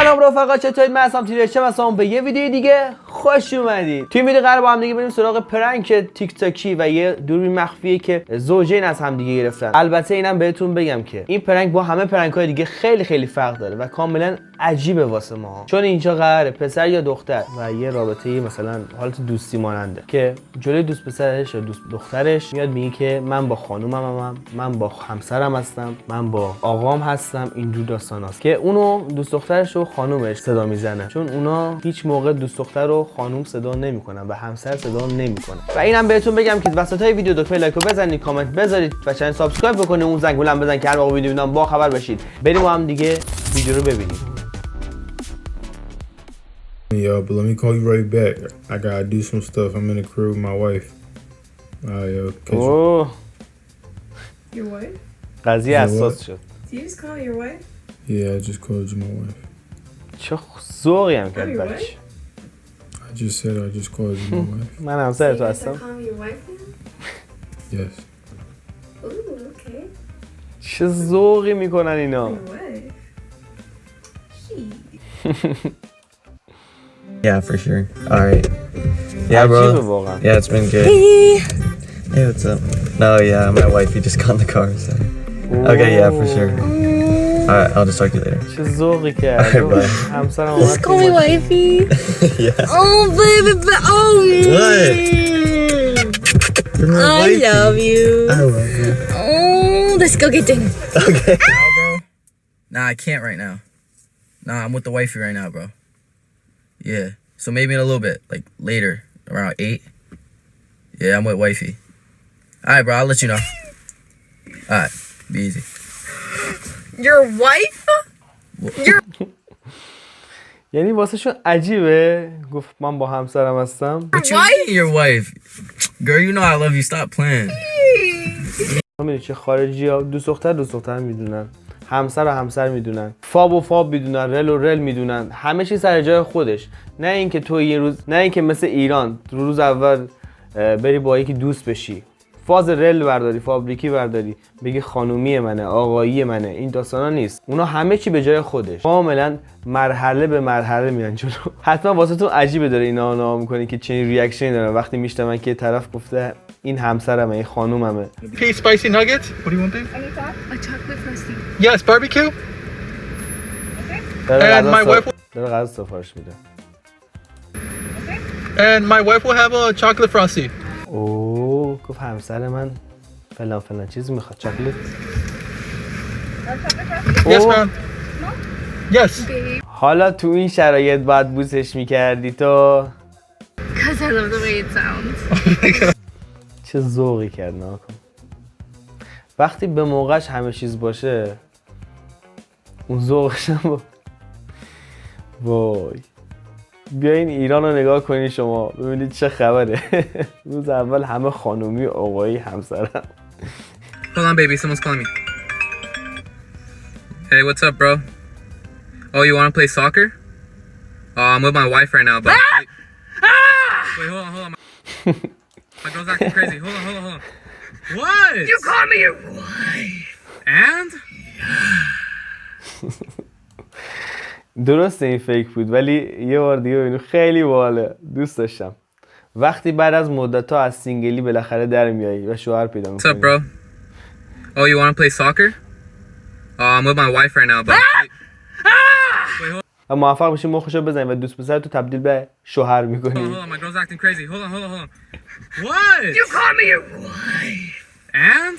سلام رفقا، چطورید؟ من هستم مثلا به یه ویدیو دیگه خوش اومدید. توی این ویدیو قرار با هم دیگه بریم سراغ پرنک تیک تاکی و یه دوربین مخفیه که زوجین از هم دیگه گرفتن. البته اینم بهتون بگم که این پرنک با همه پرنک‌های دیگه خیلی فرق داره و کاملا عجیبه واسه ما، چون اینجا قراره پسر یا دختر و یه رابطه مثلا حالت دوستی ماننده که جلوی دوست پسرش یا دوست دخترش میاد میگه که من با خانومم، من با همسرم هستم، من با آقام هستم. اینجور داستاناست که اونو دوست دخترش و خانومش صدا میزنه، چون اونا هیچ موقع دوست دختر و خانوم صدا نمیکنن و همسر صدا نمیکنه. و اینم بهتون بگم که وسطای ویدیو دکمه لایک رو بزنید، کامنت بذارید و چنل سابسکرایب بکنید، اون زنگوله هم بزنید که هر موقع ویدیو میدم با خبر باشید. بریم با هم دیگه ویدیو رو ببینیم. Yo, but let me call you right back. I gotta do some stuff. I'm in the crib with my wife. Yo, oh. Your wife? قضیه حساس شد. Did you just call your wife? Yeah, I just called you my wife. چه ذوقی هم کرد بچه. I just said I just called you my wife. من همسر تو هستم. Call me your wife now? Yes. Ooh, okay. چه ذوقی میکنن اینا. Your wife? She. Yeah, for sure. Alright. Yeah, bro. Yeah, it's been good. Hey, what's up? No, yeah, my wifey just got in the car, so. Okay, yeah, for sure. Alright, I'll just talk to you later. چه ذوقی کرد. همسرم Just call me wifey. Yeah. Oh, baby, oh. What? You're my I wifey. love you. I love you. Oh, let's go get dinner. Okay. No, bro. Nah, I can't right now. Nah, I'm with the wifey right now, bro. Yeah. So maybe in a little bit, like later, around 8. Yeah, I'm with wifey. Alright, bro, I'll let you know. Alright, be easy. Your wife? یعنی واسه شون عجیبه گفت من با همسرم هستم. What you mean, your wife? Girl, you know I love you. Stop playing. همین چه خارجی ها دوست دختر میدونن، همسر میدونن، فاب و فاب میدونن، رل و رل میدونن، همه چی سر جای خودش. نه اینکه تو یه روز، نه اینکه مثل ایران روز اول بری با یکی دوست بشی، فاز رل برداری، فابریکی برداری، بگی خانومی منه، آقایی منه. این داستانا نیست. اونا همه چی به جای خودش، کاملا مرحله به مرحله میرن جلو. حتما واسهتون عجیبه داره اینا نام میکنی که چنین ریاکشنی دارن وقتی میشنون که طرف گفته این همسرمه، این خانوممه. Okay, spicy nuggets. What do you want there? A chocolate frosty. Yes, barbecue. داره my wife غذا سفارش میده. And my wife will have a chocolate frosty. اوه، گفت همسر من فلان چیز میخواد. چاکلت. Yes, ma'am. Yes. حالا تو این شرایط باید بوسش میکردی تو. Because I love the way it sounds. چه ذوقی کرد ناکن. وقتی به موقعش همه چیز باشه اون ذوقش هم وای. بیاین ایران رو نگاه کنین شما ببینید چه خبره. روز اول همه خانومی، آقایی، همسرم. Hold on, baby. Someone's calling me. Hey, what's up, bro? Oh, you want to play soccer? Oh, I'm with my wife right now, but... Wait, hold on. My girl's acting crazy. Hold on. What? You call me your wife. And? درسته این فیک بود ولی یه بار دیگه ببینیم خیلی باحاله. دوست داشتم. وقتی بعد از مدت‌ها از سینگلی بالاخره در میایی و شوهر پیدا می‌کنی. What's up, bro? Oh, you want to play soccer? Oh, I'm with my wife right now, but... Wait, hold و موفق بشی مخشو بزنی و دوست پسر تو تبدیل به شوهر می‌کنی. on. My girl's acting crazy. Hold on. What? You call me your wife. And?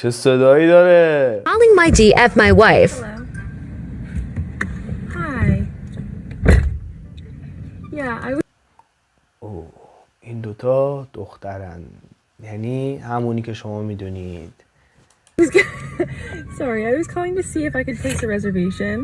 چه صدایی داره؟ Calling my GF my wife. Hi. Yeah, I was. اوه، این دوتا دخترن، یعنی همونی که شما میدونید. Sorry, I was calling to see if I could place a reservation.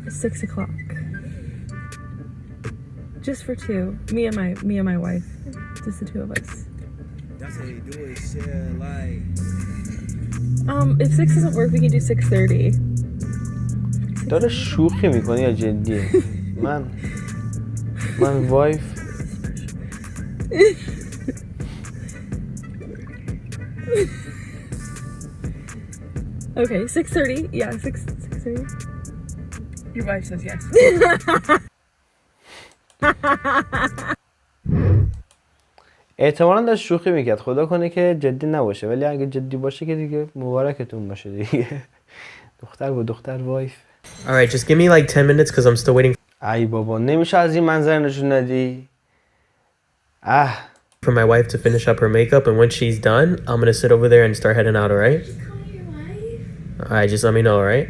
6 o'clock. Just for two. Me and my wife. Just the two of us. That's how you do it, shit, like. If 6 doesn't work, we can do 6:30. داره شوخی میکنی یا جدیه؟ من وایف Okay, 6:30. Yeah, 6:30. Your wife says yes. احتمالاً داشت شوخی میکرد. خدا کنه که جدی نباشه، ولی اگه جدی باشه که دیگه مبارکتون باشه دیگه. دختر با دختر وایف. Alright, just give me like 10 minutes because I'm still waiting ای بابا نمیشه از این منظر نشون ندی. for my wife to finish up her makeup, and when she's done, I'm gonna sit over there and start heading out, alright? Alright, just let me know, alright?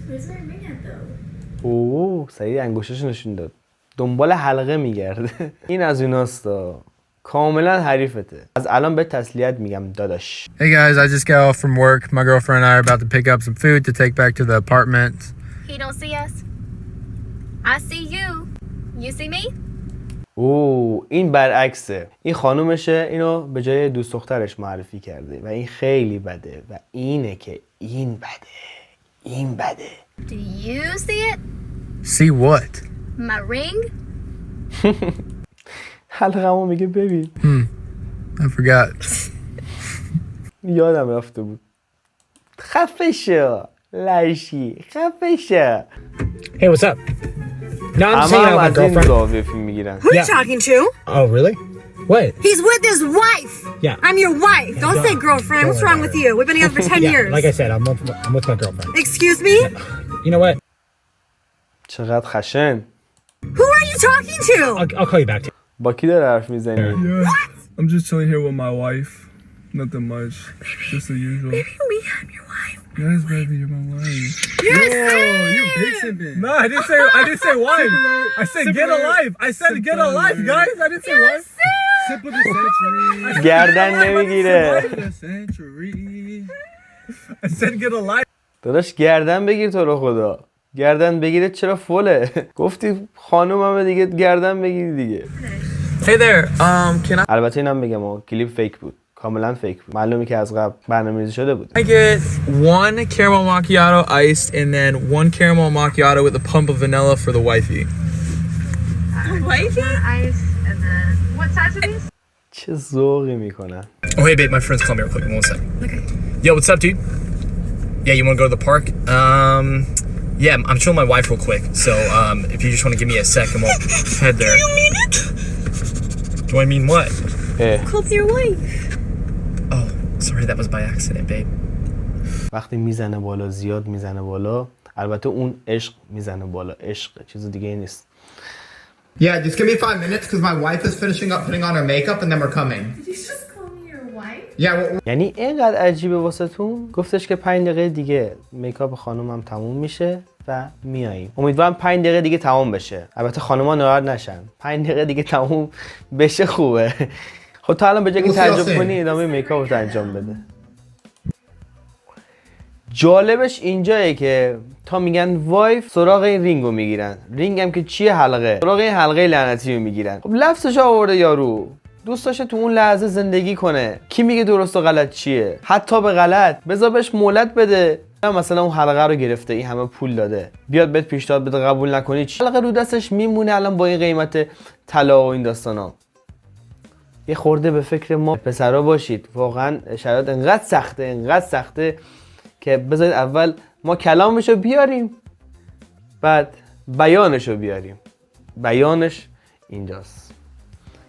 Where's my ring at though? اوه سعید انگوشش نشون داد. دنبال حلقه میگرده. این از اوناستا. کاملا حریفته. از الان به تسلیت میگم داداش. Hey guys, I just got off from work. My girlfriend and I are about to pick up some food to take back to the apartment. He don't see us. I see you. You see me? اوه این برعکسه. این خانومشه، اینو به جای دوست دخترش معرفی کرده و این خیلی بده و اینه که این بده. Do you see it? See what? My ring? حلقه‌مو میگه ببین. I forgot. یادم رفته بود. خفه شو لشی، خفه شو. Hey, what's up? No, I'm اما saying هم out my از این girlfriend. زاویه فیلم میگیرن. Who you talking to? Oh, really? What? He's with his wife. Yeah. I'm your wife. Don't say girlfriend. What's wrong with you? We've been together for 10 Yeah, years. like I said, I'm with my girlfriend. Excuse me? You know what? چقدر خشن. Who are you talking to? I'll call you back. با کی داره حرف میزنی؟ I'm just chilling here with my wife. Nothing much. Just the usual. Me, I'm your wife. Yes, baby, you're my wife. You Big simping. No, I didn't say wife. I said get a life. I said get a life, guys. I didn't say wife. Sip of the century. گردن نمیگیره. The century. I said get a life. داداش گردن بگیر تو رو خدا. گردن بگیره چرا فوله؟ گفتی خانومم دیگه گردن بگیر دیگه. Hey there, can البته اینم بگم کلیپ فیک بود. کاملا فیک بود. معلومه که از قبل برنامه‌ریزی شده بود. I get 1 caramel macchiato iced and then 1 caramel macchiato with a pump of vanilla for the wifey? Wifey? Ice and then what size are these? چه ذوقی میکنن. Oh, hey, babe, my friend's calling me real quick. One sec. Okay. Yo, what's up, dude? Yeah, you want to go to the park? Yeah, I'm chilling with my wife real quick. So, if you just want to give me a sec, and we'll head there. You mean it? Do I mean what? Call your wife. Oh, sorry, that was by accident, babe. وقتی میزنه بالا زیاد میزنه بالا، البته اون عشق میزنه بالا، عشق چیز دیگه نیست. Yeah, just give me 5 minutes because my wife is finishing up putting on her makeup and then we're coming. Did you just call me your wife? Yeah, یعنی اینقدر عجیبه واسهتون؟ گفتش که 5 دقیقه دیگه میکاپ خانومم تموم میشه و میاییم. امیدوارم 5 دقیقه دیگه تموم بشه. البته خانوما ناراحت نشن. 5 دقیقه دیگه تموم بشه خوبه. خب تا الان به جای که تعجب کنی ادامه میکاپ رو انجام بده. جالبش اینجایه که تا میگن وایف سراغ این رینگو میگیرن. رینگ هم که چیه؟ حلقه. سراغ این حلقه لعنتی رو میگیرن. خب لفظش آورده یارو. دوست داشته تو اون لحظه زندگی کنه. کی میگه درست و غلط چیه؟ حتی به غلط بذار بهش مهلت بده. مثلا اون حلقه رو گرفته، این همه پول داده، بیاد بهت پیشنهاد بده قبول نکنی، چی حلقه رو دستش میمونه الان با این قیمت طلا و این داستانا. یه خورده به فکر ما پسرا باشید. واقعا شرایط انقدر سخته که بذارید اول ما کلامشو بیاریم بعد بیانشو بیاریم. بیانش اینجاست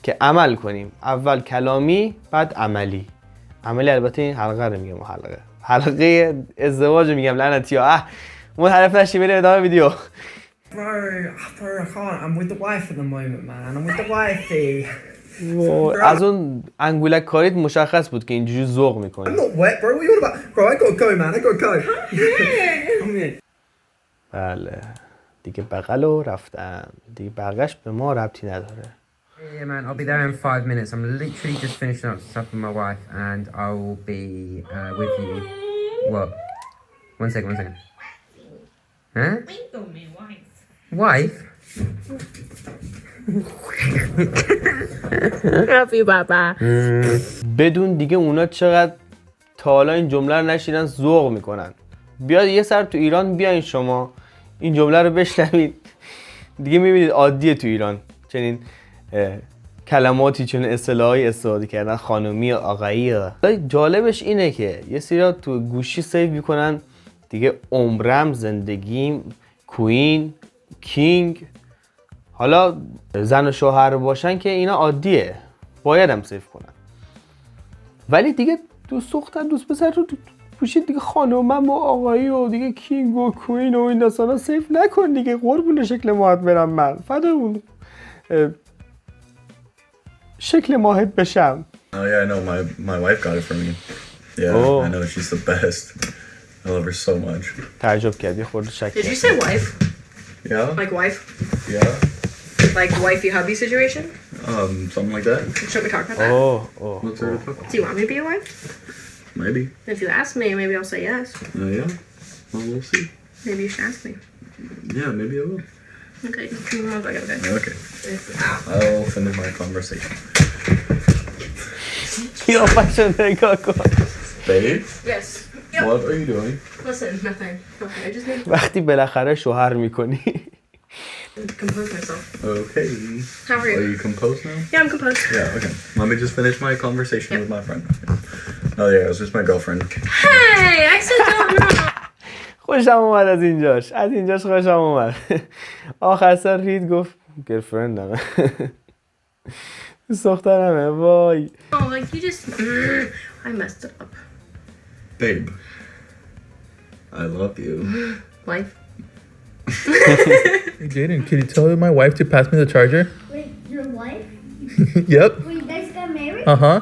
که عمل کنیم. اول کلامی بعد عملی. عملی البته این حلقه رو میگم. حلقه ازدواج میگم لعنتی ها. منحرف نشی، بریم ادامه ویدیو. Bro, I can't. I'm with the wife at the moment, man. I'm with the wifey. از اون انگولک کاریت مشخص بود که اینجوری ذوق میکنی. I'm not wet, bro. What are you on about? Bro, I gotta go, man. I gotta go. I'm in. بله دیگه بغلو رفتم. دیگه بقیه‌اش به ما ربطی نداره. Yeah, man, I'll be there in 5 minutes. I'm literally just finishing up stuff with my wife, and I will be with you. What? One second. Huh? Wife? Love you, Baba. بدون دیگه اونا چقدر تا حالا این جمله رو نشیدن ذوق میکنن. بیاد یه سر تو ایران بیاین شما این جمله رو بشنوید دیگه میبینید عادیه تو ایران چنین کلماتی چون اصطلاحی استفاده کردن، خانومی و آقایی. جالبش اینه که یه سری تو گوشی سیو میکنن دیگه عمرم، زندگیم، کوین، کینگ. حالا زن و شوهر باشن که اینا عادیه، باید هم سیو کنن. ولی دیگه دوست دختر دوست پسر رو پوشید دیگه خانومم و آقایی و دیگه کینگ و کوین و این داستانا سیو نکن دیگه. قربون شکل ماهت برم من، فدا اون شکل ماهت بشم. Oh yeah, I know. My wife got it for me. Yeah, I know. She's the best. I love her so much. تعجب کردی خورده شک. Did you say wife? Yeah. Like wife? Yeah. Like wifey hubby situation? Something like that. Should we talk about that? What's there to talk about? Do you want me to be your wife? Maybe. If you ask me, maybe I'll say yes. Yeah. Well, we'll see. Maybe you should ask me. Yeah, maybe I will. Okay. Okay. I'll finish my conversation. Babe? Yes. What are you doing? Listen, nothing. Okay, I just need to وقتی بالاخره شوهر میکنی. compose myself. Okay. How are you? Are you composed now? Yeah, I'm composed. Yeah, okay. Let me just finish my conversation with my friend. Oh yeah, it was just my girlfriend. Hey, I said don't know. خوشم اومد از اینجاش. از اینجاش خوشم اومد. آخر سر رید گفت گرفرندمه. دوست دخترمه. وای. Oh, like you just I messed it up. Babe. I love you. Wife. Hey Jaden, can you tell my wife to pass me the charger? Wait, your wife? Yep. Wait, you guys got married? Uh-huh.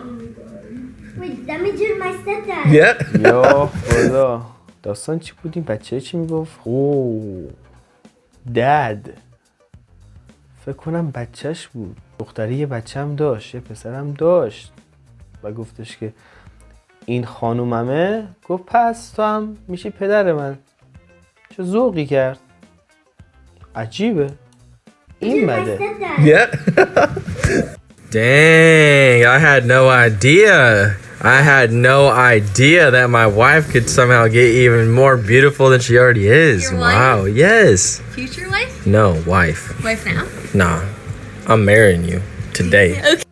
Wait, that means you're my stepdad. Yeah. یا خدا. داستان چی بود این بچه چی میگفت؟ اوه دد. فکر کنم بچهش بود. دختری یه بچه‌م داشت، یه پسرم داشت و گفتش که این خانوممه. گفت پس تو هم میشی پدر من. چه ذوقی کرد. عجیبه. این بده. Yeah. Dang, I had no idea. I had no idea that my wife could somehow get even more beautiful than she already is. Your wife? Wow, yes. Future wife? No, wife. Wife now? Nah, I'm marrying you today. Okay.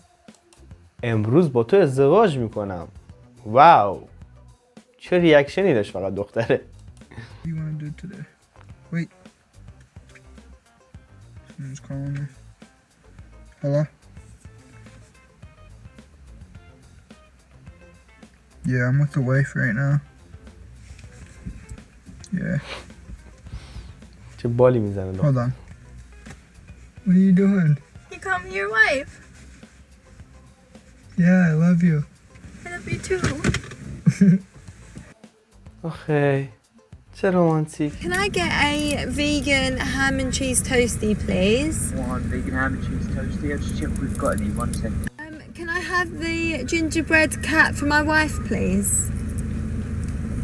امروز با تو ازدواج میکنم. واو. چه ریاکشنی داشت فقط دختره. What do you want to do today? Wait. Someone's calling me. Hello? Yeah, I'm with the wife right now. Yeah. چه بالی میزنه. Hold on. What are you doing? You call me your wife. Yeah, I love you. I love you too. آخه چه رومانتیک. Can I get a vegan ham and cheese toasty, please? One vegan ham and cheese toasty. I'll just check if we've got any. 1 second. Can I have the gingerbread cat for my wife, please?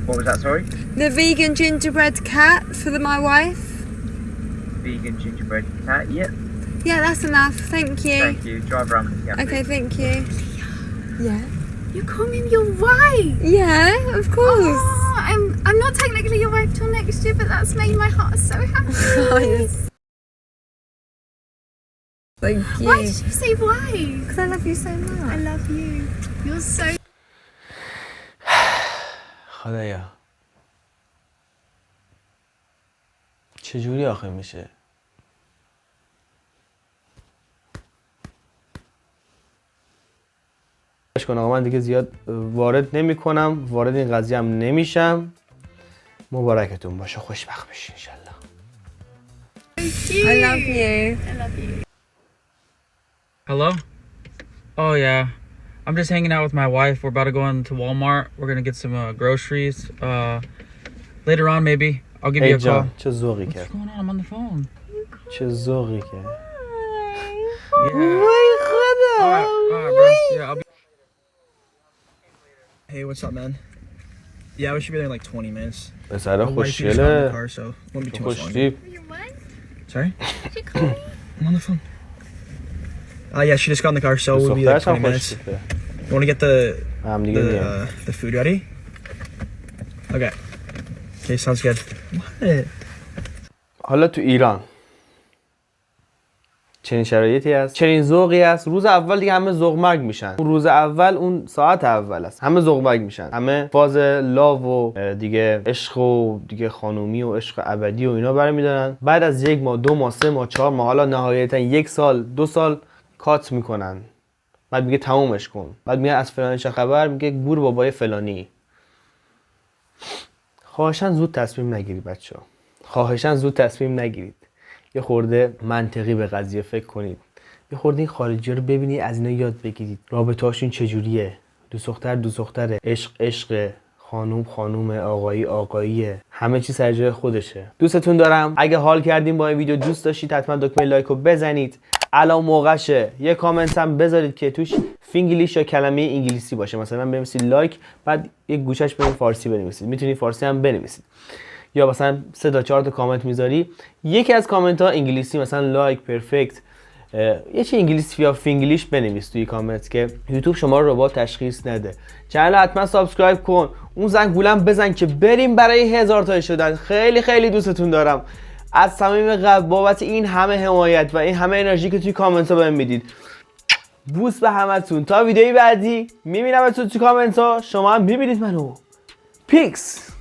What was that, sorry? The vegan gingerbread cat for my wife? Vegan gingerbread cat, yep. Yeah, that's enough. Thank you. Thank you. Drive around with the cat. Okay, thank you. Yeah. You call me your wife? Yeah, of course. Oh, I'm not technically your wife till next year, but that's made my heart so happy. Oh, yes. Thank you. Why did you say wife? Because I love you so much. I love you. You're so... خدایا چجوری آخه میشه؟ آقا من دیگه زیاد وارد نمی کنم، وارد این قضیه هم نمیشم. مبارکتون باشه، خوشبخت بشین انشالله. I love you. I love you. Hello? Oh, yeah. I'm just hanging out with my wife. We're about to go into Walmart. We're going to get some groceries. Later on, maybe. I'll give you a call. چه ذوقی کرد. What's going on? I'm on the phone. چه ذوقی کرد. Yeah. وای خدا. All right, bro. Yeah, I'll be... Hey, what's up, man? Yeah, we should be there in like 20 minutes. پسر My wife just got in خوشگله. the car, so won't be too much longer. خوشتیپ. Sorry? I'm on the phone. Yeah, she just got in the car, so we'll be there in 20 minutes. You want to get the food ready? Okay. Okay, sounds good. What? حالا تو ایران چنین شرایطی است، چنین ذوقی است. روز اول دیگه همه ذوق مرگ میشن. اون روز اول، اون ساعت اول است، همه ذوق مرگ میشن. همه فاز لاو و دیگه عشق و دیگه خانومی و عشق ابدی و اینا برمیدارن. بعد از 1 ماه، 2 ماه، 3 ماه، 4 ماه، حالا نهایتا 1 سال، 2 سال کات میکنن. بعد میگه تمومش کن. بعد میگه از فلانی چه خبر؟ میگه گور بابای فلانی. خواهشاً زود تصمیم نگیرید بچه‌ها. خواهشاً زود تصمیم نگیرید. یه خورده منطقی به قضیه فکر کنید. یه خورده این خارجی‌ها رو ببینید، از اینا یاد بگیرید. رابطه‌هاشون چجوریه؟ دوست دختر دوست دختره، عشق عشق، خانوم خانومه، آقایی آقاییه. همه چی سر جای خودشه. دوستتون دارم. اگه حال کردین با این ویدیو، دوست داشتید، حتما دکمه لایک رو بزنید. الان موقعشه. یه کامنت هم بذارید که توش فینگلیش یا کلمه انگلیسی باشه. مثلا بنویسید لایک، بعد یک گوشش به فارسی بنویسید. میتونید فارسی هم بنویسید. یا مثلا 3 تا 4 تا کامنت میذاری، یکی از کامنت ها انگلیسی، مثلا لایک، پرفکت، یه چی انگلیسی یا فینگلیش بنویس توی کامنت که یوتیوب شما رو ربات تشخیص نده. چنل حتما سابسکرایب کن، اون زنگولم بزن که بریم برای 1000 تا شدن. خیلی خیلی دوستتون دارم. از صمیم قلب بابت این همه حمایت و این همه انرژی که توی کامنت ها بهم میدید. بوس به همتون. تا ویدیوی بعدی میبینم توی کامنت ها. شما هم میبینید منو. پیکس.